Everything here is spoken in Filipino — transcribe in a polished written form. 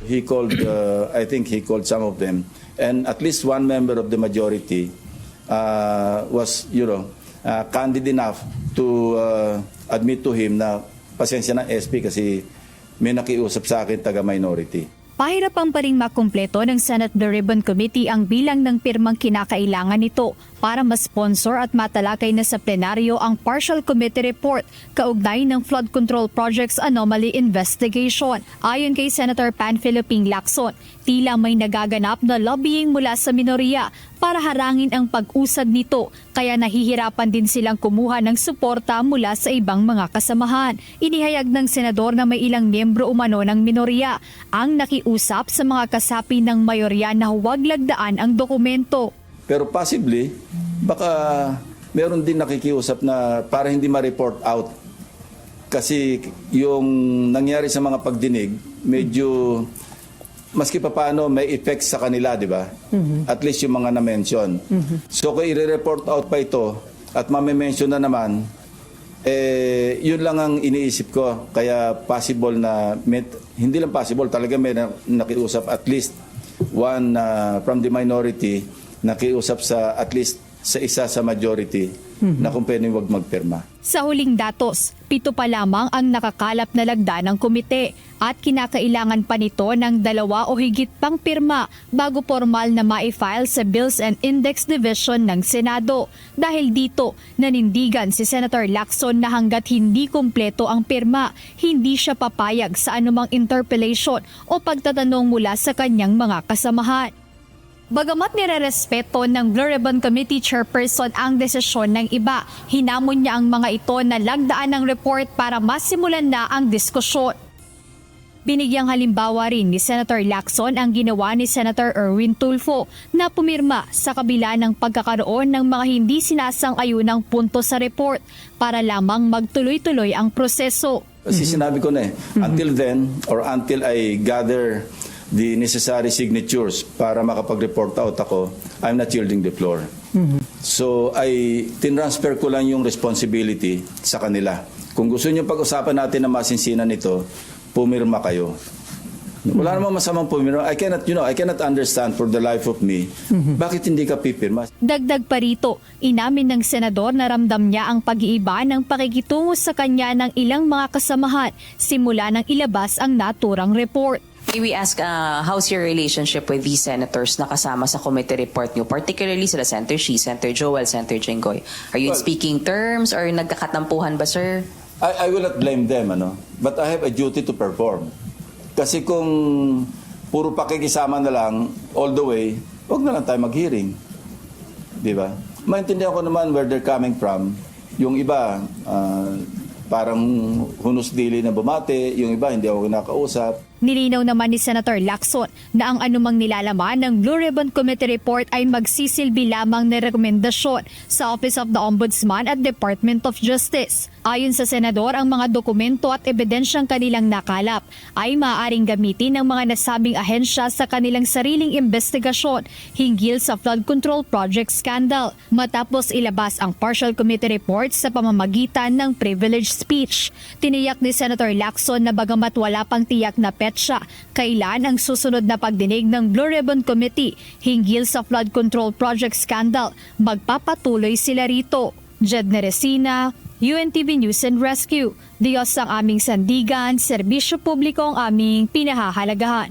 He called, I think he called some of them, and at least one member of the majority was, candid enough to admit to him na pasensya ng SP kasi may nakiusap sa akin taga-minority. Pahirapan pa ring makumpleto ng Senate Blue Ribbon Committee ang bilang ng pirmang kinakailangan nito para ma-sponsor at matalakay na sa plenaryo ang partial committee report kaugnay ng flood control projects anomaly investigation. Ayon kay Senator Panfilo Ping Lacson, tila may nagaganap na lobbying mula sa minorya para harangin ang pag-usad nito, kaya nahihirapan din silang kumuha ng suporta mula sa ibang mga kasamahan. Inihayag ng senador na may ilang miyembro umano ng minorya ang nakiusap sa mga kasapi ng mayorya na huwag lagdaan ang dokumento. Pero possibly, baka meron din nakikiusap na para hindi ma-report out. Kasi yung nangyari sa mga pagdinig, medyo maski pa paano may effects sa kanila, di ba? At least yung mga na-mention. So kung i-report out pa ito at mame-mention na naman, yun lang ang iniisip ko. Kaya possible na, hindi lang possible, talaga may nakiusap at least one from the minority, nakiusap sa at least sa isa sa majority na kung pwedeng wag magpirma. Sa huling datos, 7 pa lamang ang nakakalap na lagda ng komite at kinakailangan pa nito ng 2 o higit pang pirma bago formal na ma-file sa Bills and Index Division ng Senado. Dahil dito, nanindigan si Senator Lacson na hanggat hindi kumpleto ang pirma, hindi siya papayag sa anumang interpellation o pagtatanong mula sa kanyang mga kasamahan. Bagamat nirerespeto ng Blue Ribbon Committee Chairperson ang desisyon ng iba, hinamon niya ang mga ito na lagdaan ng report para masimulan na ang diskusyon. Binigyang halimbawa rin ni Senator Lacson ang ginawa ni Senator Erwin Tulfo na pumirma sa kabila ng pagkakaroon ng mga hindi sinasang-ayunang punto sa report para lamang magtuloy-tuloy ang proseso. Kasi sinabi ko na until then or until I gather the necessary signatures para makapag-report out ako, I'm not yielding the floor. So, tinransfer ko lang yung responsibility sa kanila. Kung gusto niyo pag-usapan natin na masinsinan nito, pumirma kayo. Wala namang masamang pumirma. I cannot understand for the life of me, bakit hindi ka pipirma? Dagdag pa rito, inamin ng senador na ramdam niya ang pag-iiba ng pakikitungo sa kanya ng ilang mga kasamahan simula nang ilabas ang naturang report. May we ask, how's your relationship with these senators na kasama sa committee report nyo, particularly sila Senator Shi, Senator Joel, Senator Jinggoy? Are you in speaking terms or nagkakatampuhan ba, sir? I will not blame them, but I have a duty to perform. Kasi kung puro pakikisama na lang all the way, wag na lang tayo mag-hearing. Di ba? Maintindihan ko naman where they're coming from. Yung iba, parang hunus-dili na bumate, yung iba hindi ako kinakausap. Nilinaw naman ni Senator Lacson na ang anumang nilalaman ng Blue Ribbon Committee report ay magsisilbi lamang na rekomendasyon sa Office of the Ombudsman at Department of Justice. Ayon sa senador, ang mga dokumento at ebidensyang kanilang nakalap ay maaaring gamitin ng mga nasabing ahensya sa kanilang sariling investigasyon hinggil sa flood control project scandal matapos ilabas ang partial committee report sa pamamagitan ng privileged speech. Tiniyak ni Senator Lacson na bagamat wala pang tiyak na petsa kailan ang susunod na pagdinig ng Blue Ribbon Committee hinggil sa flood control project scandal, magpapatuloy sila rito. Jed Neresina, UNTV News and Rescue. Diyos ang aming sandigan, serbisyo publiko ang aming pinahahalagahan.